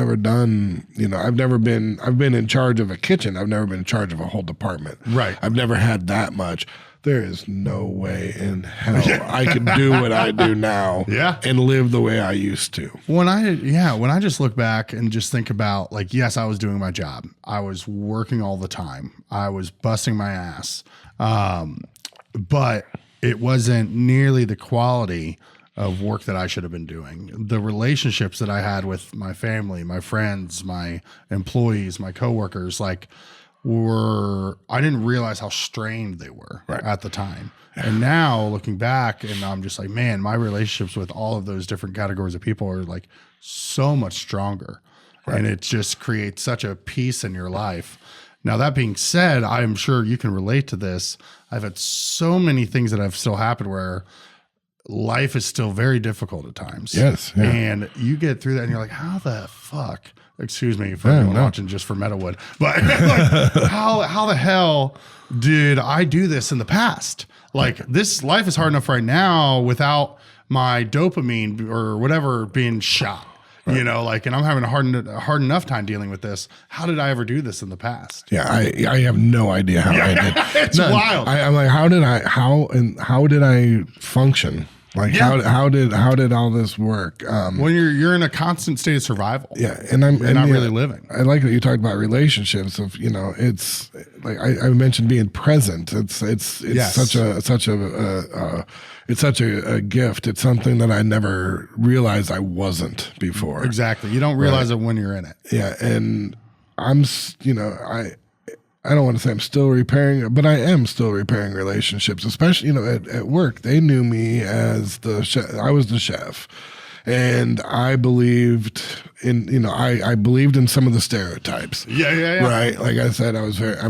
been in charge of a kitchen. I've never been in charge of a whole department. Right. I've never had that much. There is no way in hell I could do what I do now and live the way I used to. When I just look back and just think about, like, yes, I was doing my job. I was working all the time. I was busting my ass. But it wasn't nearly the quality of work that I should have been doing. The relationships that I had with my family, my friends, my employees, my coworkers, like, I didn't realize how strained they were at the time. And now looking back, and I'm just like, man, my relationships with all of those different categories of people are like so much stronger. Right. And it just creates such a peace in your life. Now, that being said, I'm sure you can relate to this. I've had so many things that have still happened where life is still very difficult at times. Yes. Yeah. And you get through that and you're like, how the fuck? Excuse me for anyone watching just for Meadowood, but like, how the hell did I do this in the past? Like, this life is hard enough right now without my dopamine or whatever being shot. Right. You know, like, and I'm having a hard enough time dealing with this. How did I ever do this in the past? Yeah, I have no idea how I did. It's wild. I'm like, how did I function? Like, how did all this work? When you're in a constant state of survival. Yeah, and you're not really living. I like that you talked about relationships. Of it's like I mentioned being present. It's such a gift. It's something that I never realized I wasn't before. Exactly. You don't realize it when you're in it. Yeah, and I don't want to say I'm still repairing, but I am still repairing relationships, especially, at work. They knew me as I was the chef. And I believed in, I believed in some of the stereotypes. Yeah. Right. Like I said, I was very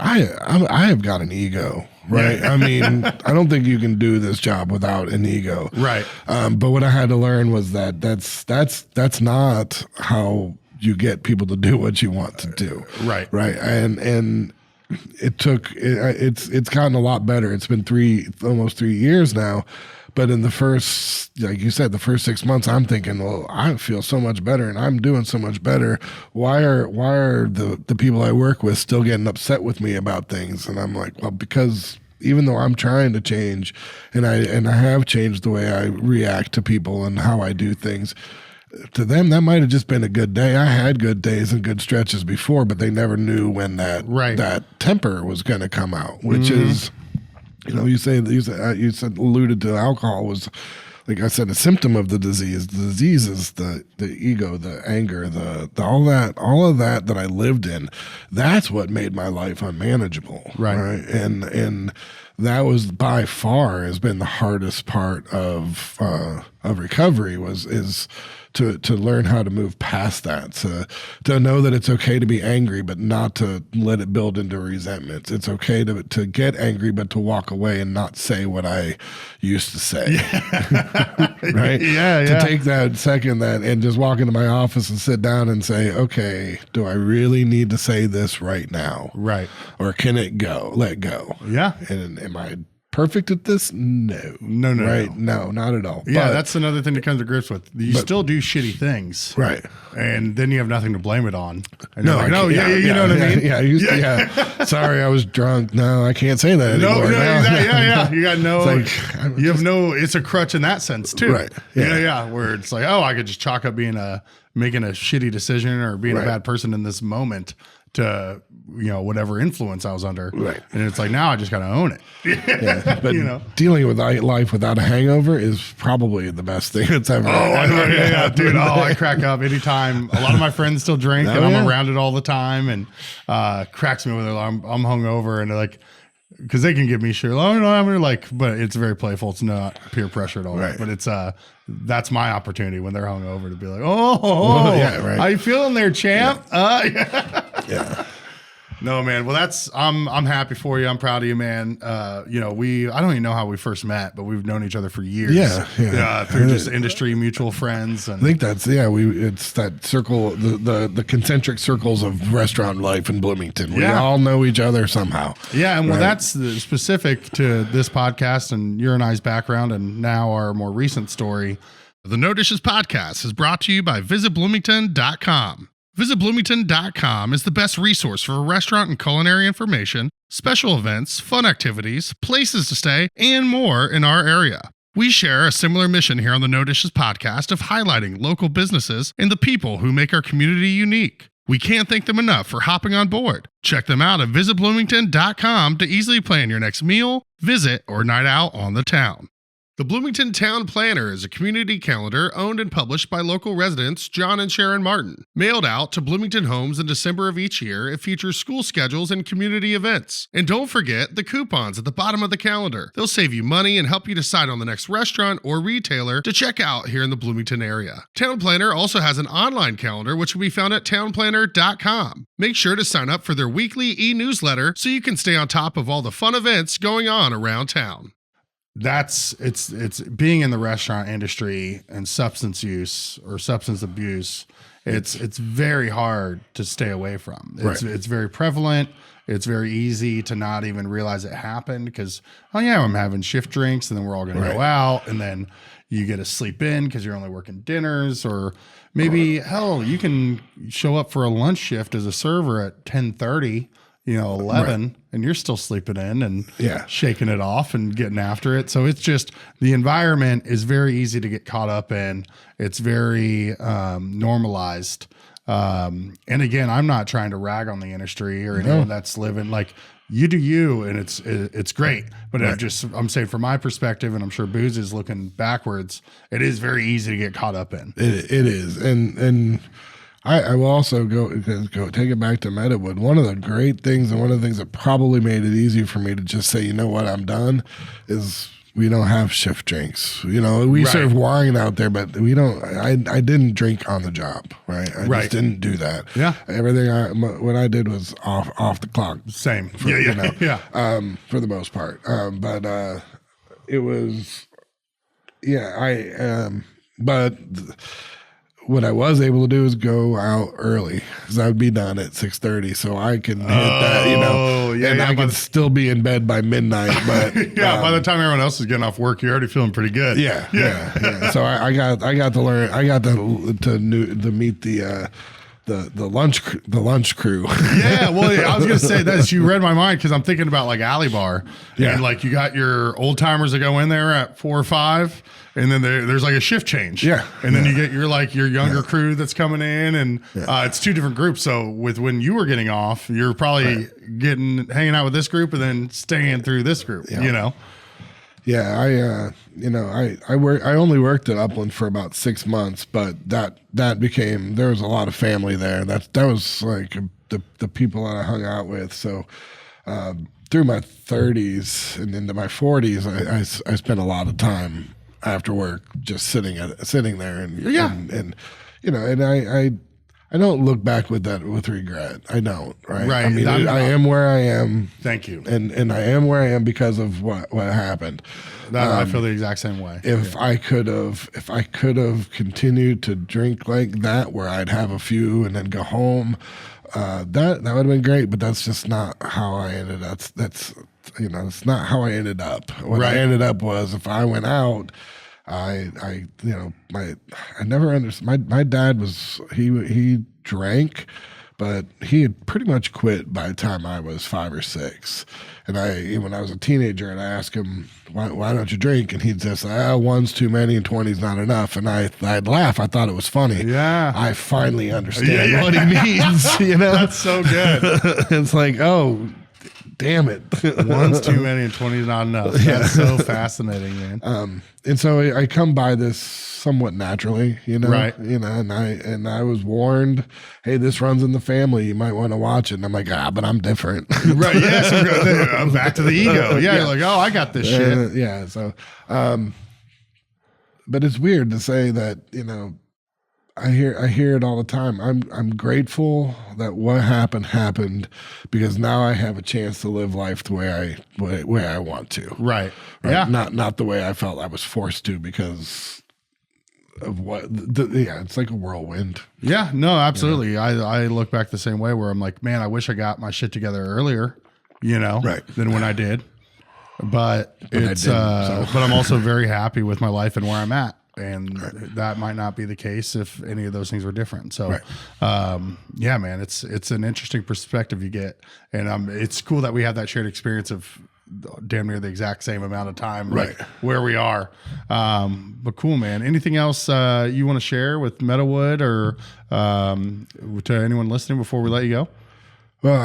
I have got an ego. Right. Yeah. I mean, I don't think you can do this job without an ego. Right. But what I had to learn was that's not how you get people to do what you want to do. Right. And it's gotten a lot better. It's been almost 3 years now. But in the first, like you said, the first 6 months, I'm thinking, well, I feel so much better and I'm doing so much better. Why are the people I work with still getting upset with me about things? And I'm like, well, because even though I'm trying to change and I have changed the way I react to people and how I do things, to them, that might have just been a good day. I had good days and good stretches before, but they never knew when that temper was going to come out, which is, you said alluded to alcohol was, like I said, a symptom of the disease. The disease is the ego, the anger, all of that I lived in. That's what made my life unmanageable. Right? And that was by far has been the hardest part of recovery is to learn how to move past that, to know that it's okay to be angry, but not to let it build into resentment. It's okay to get angry, but to walk away and not say what I used to say. Right? Yeah. To take that second and just walk into my office and sit down and say, okay, do I really need to say this right now? Right. Or can it go? Let go. Yeah. And am I perfect at this? No. Right? No, not at all. Yeah, that's another thing to come to grips with. You still do shitty things. Right. And then you have nothing to blame it on. And no, like, you know what I mean? Yeah. Sorry, I was drunk. No, I can't say that anymore. Yeah. You got it's a crutch in that sense too. Right. Yeah. Where it's like, I could just chalk up making a shitty decision or being a bad person in this moment to whatever influence I was under. Right. And it's like, now I just got to own it. Yeah. But dealing with life without a hangover is probably the best thing that's ever. Dude. I crack up anytime. A lot of my friends still drink and I'm around it all the time, and cracks me when I'm hungover and they're like, because they can give me shit. But it's very playful. It's not peer pressure at all. Right. But it's that's my opportunity when they're hungover to be like, right. How you feeling there, champ? Yeah. No, man. Well, I'm happy for you. I'm proud of you, man. I don't even know how we first met, but we've known each other for years. Yeah. Through just industry mutual friends. And I think it's that circle, the concentric circles of restaurant life in Bloomington. We all know each other somehow. Yeah. And that's specific to this podcast and your and I's background and now our more recent story. The No Dishes Podcast is brought to you by VisitBloomington.com. VisitBloomington.com is the best resource for restaurant and culinary information, special events, fun activities, places to stay, and more in our area. We share a similar mission here on the No Dishes Podcast of highlighting local businesses and the people who make our community unique. We can't thank them enough for hopping on board. Check them out at VisitBloomington.com to easily plan your next meal, visit, or night out on the town. The Bloomington Town Planner is a community calendar owned and published by local residents John and Sharon Martin. Mailed out to Bloomington homes in December of each year, it features school schedules and community events. And don't forget the coupons at the bottom of the calendar. They'll save you money and help you decide on the next restaurant or retailer to check out here in the Bloomington area. Town Planner also has an online calendar which can be found at townplanner.com. Make sure to sign up for their weekly e-newsletter so you can stay on top of all the fun events going on around town. It's being in the restaurant industry and substance use or substance abuse. It's very hard to stay away from. It's very prevalent. It's very easy to not even realize it happened because, oh yeah, I'm having shift drinks and then we're all going to go out and then you get to sleep in because you're only working dinners, or maybe hell, you can show up for a lunch shift as a server at 10:30. 11, and you're still sleeping in and shaking it off and getting after it. So it's just, the environment is very easy to get caught up in. It's very normalized. And again, I'm not trying to rag on the industry or anyone that's living, like, you do you, and it's great. But I'm saying from my perspective, and I'm sure Booze is looking backwards, it is very easy to get caught up in. It is. And I will also go take it back to Meadowood. One of the great things, and one of the things that probably made it easy for me to just say, you know what, I'm done, is we don't have shift drinks. We serve wine out there, but we don't. I didn't drink on the job, right? I just didn't do that. Yeah, everything what I did was off the clock. Same. For the most part. But it was, but. What I was able to do is go out early because I'd be done at 6:30, so I can hit that, and I can still be in bed by midnight. But by the time everyone else is getting off work, you're already feeling pretty good. Yeah. So I got to learn. I got to meet the lunch crew. I was gonna say that you read my mind because I'm thinking about like Alley Bar. And like you got your old timers that go in there at 4 or 5, and then there's like a shift change. And then you get your younger crew that's coming in, and it's two different groups. So with when you were getting off, you're probably hanging out with this group and then staying through this group. Yeah, I only worked at Upland for about 6 months, but that became, there was a lot of family there. That was like the people that I hung out with. So through my 30s and into my 40s, I spent a lot of time after work just sitting there and I don't look back with regret. I don't. Right. I mean, I am where I am. Thank you. And I am where I am because of what happened. I feel the exact same way. If I could have continued to drink like that, where I'd have a few and then go home, that would have been great. But that's just not how I ended up. That's it's not how I ended up. What I ended up was, if I went out, I never understood. My dad was, he drank, but he had pretty much quit by the time I was 5 or 6. And when I was a teenager, and I asked him, why don't you drink? And he'd just say, one's too many and 20's not enough. And I'd laugh. I thought it was funny. Yeah. I finally understand what he means. That's so good. It's like, oh, damn it. One's too many and 20's not enough. That's so fascinating, man. And so I come by this somewhat naturally, right. And I was warned, hey, this runs in the family. You might want to watch it. And I'm like, but I'm different. Right. Yeah. So I'm back to the ego. Yeah. You're like, I got this shit. Yeah. So, but it's weird to say that, I hear it all the time. I'm grateful that what happened, because now I have a chance to live life the way I want to. Right. Yeah. Not the way I felt I was forced to because of what. It's like a whirlwind. Yeah. No. Absolutely. I look back the same way, where I'm like, man, I wish I got my shit together earlier. Than when I did. But it's. But I'm also very happy with my life and where I'm at. And that might not be the case if any of those things were different. So, yeah, man, it's an interesting perspective you get. And it's cool that we have that shared experience of damn near the exact same amount of time, like where we are. But cool, man. Anything else you want to share with Meadowood or to anyone listening before we let you go? Well,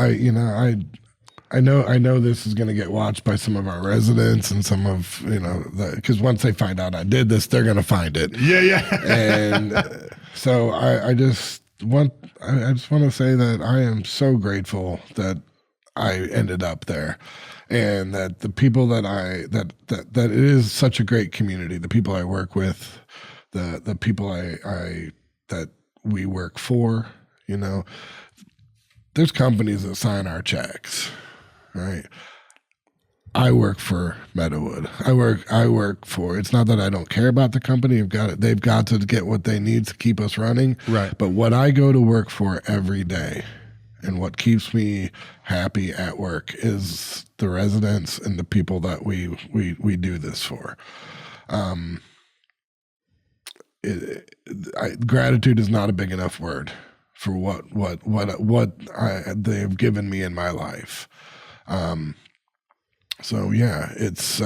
I know this is going to get watched by some of our residents and some of, because once they find out I did this, they're going to find it. Yeah. And so I just want to say that I am so grateful that I ended up there, and that the people that that it is such a great community. The people I work with, the people that we work for, there's companies that sign our checks, right? I work for Meadowood. I work for. It's not that I don't care about the company. They've got to get what they need to keep us running. Right. But what I go to work for every day, and what keeps me happy at work, is the residents and the people that we do this for. Gratitude is not a big enough word for what they've given me in my life. So yeah, it's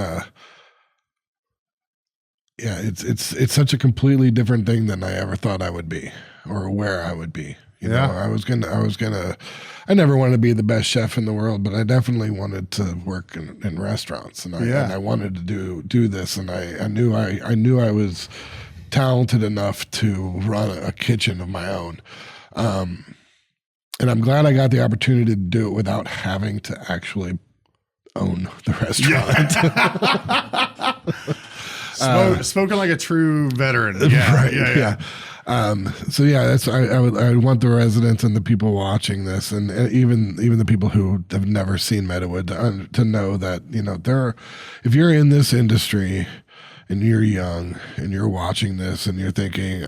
such a completely different thing than I ever thought I would be, or where I would be. I never wanted to be the best chef in the world, but I definitely wanted to work in restaurants, and I wanted to do this, and I knew I was talented enough to run a kitchen of my own. And I'm glad I got the opportunity to do it without having to actually own the restaurant. Spoken like a true veteran. Yeah. So yeah, that's I want the residents and the people watching this, and even the people who have never seen Meadowood to know that if you're in this industry and you're young and you're watching this and you're thinking,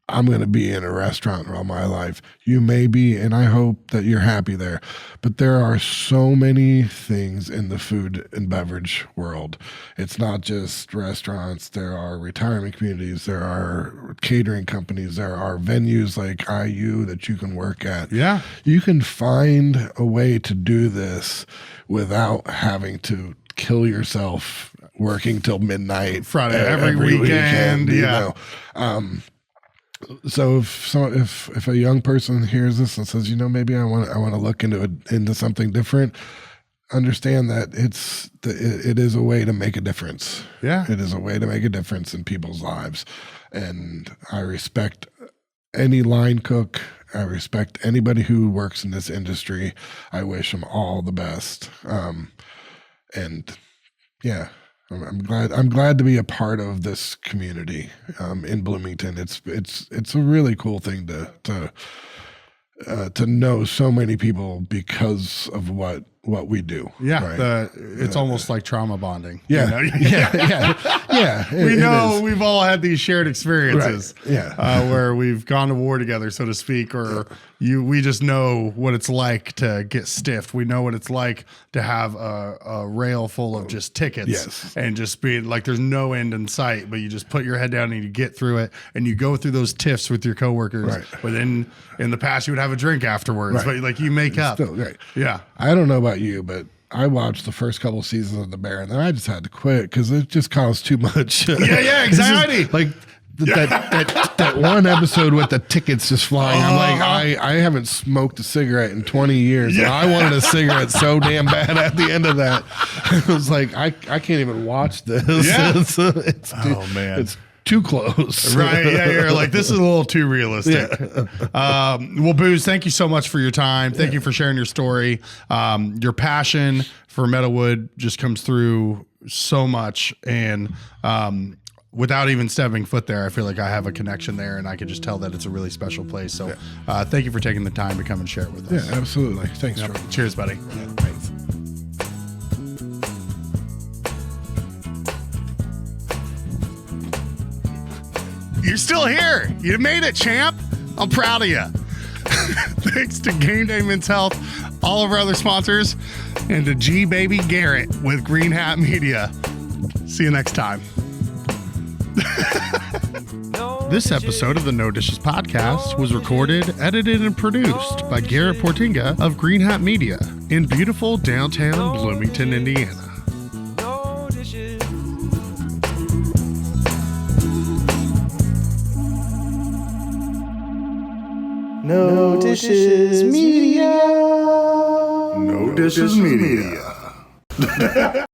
I'm going to be in a restaurant all my life. You may be, and I hope that you're happy there. But there are so many things in the food and beverage world. It's not just restaurants. There are retirement communities. There are catering companies. There are venues like IU that you can work at. Yeah. You can find a way to do this without having to kill yourself working till midnight. Friday, every weekend. Yeah. So if a young person hears this and says, maybe I want to look into something different, understand that it is a way to make a difference. Yeah, it is a way to make a difference in people's lives, and I respect any line cook. I respect anybody who works in this industry. I wish them all the best. And yeah. I'm glad to be a part of this community in Bloomington. It's a really cool thing to know so many people because of what we do. Yeah, right? It's almost like trauma bonding. Yeah, yeah. We know we've all had these shared experiences. Right. Yeah, where we've gone to war together, so to speak, or we just know what it's like to get stiffed. We know what it's like to have a rail full of just tickets, and just being like there's no end in sight, but you just put your head down and you get through it, and you go through those tiffs with your coworkers. Right. But then in the past you would have a drink afterwards, but like you make up. Still, right. Yeah. I don't know about you, but I watched the first couple of seasons of The Bear, and then I just had to quit because it just caused too much. Anxiety. Like that one episode with the tickets just flying. I'm like, I haven't smoked a cigarette in 20 years. And I wanted a cigarette so damn bad at the end of that. I was like, I can't even watch this. Yeah. It's too close. Right. Yeah. You're like, this is a little too realistic. Yeah. Well, Booze, thank you so much for your time. Thank you for sharing your story. Your passion for Meadowood just comes through so much. And, without even stepping foot there, I feel like I have a connection there, and I can just tell that it's a really special place. So thank you for taking the time to come and share it with us. Yeah, absolutely. Thanks, Jordan. Cheers, buddy. Yeah, thanks. You're still here. You made it, champ. I'm proud of you. Thanks to Game Day Men's Health, all of our other sponsors, and to G Baby Garrett with Green Hat Media. See you next time. This episode of the No Dishes podcast was recorded, edited, and produced by Garrett Portinga of Green Hat Media in beautiful downtown Bloomington, Indiana. No dishes. No Dishes Media. No Dishes Media.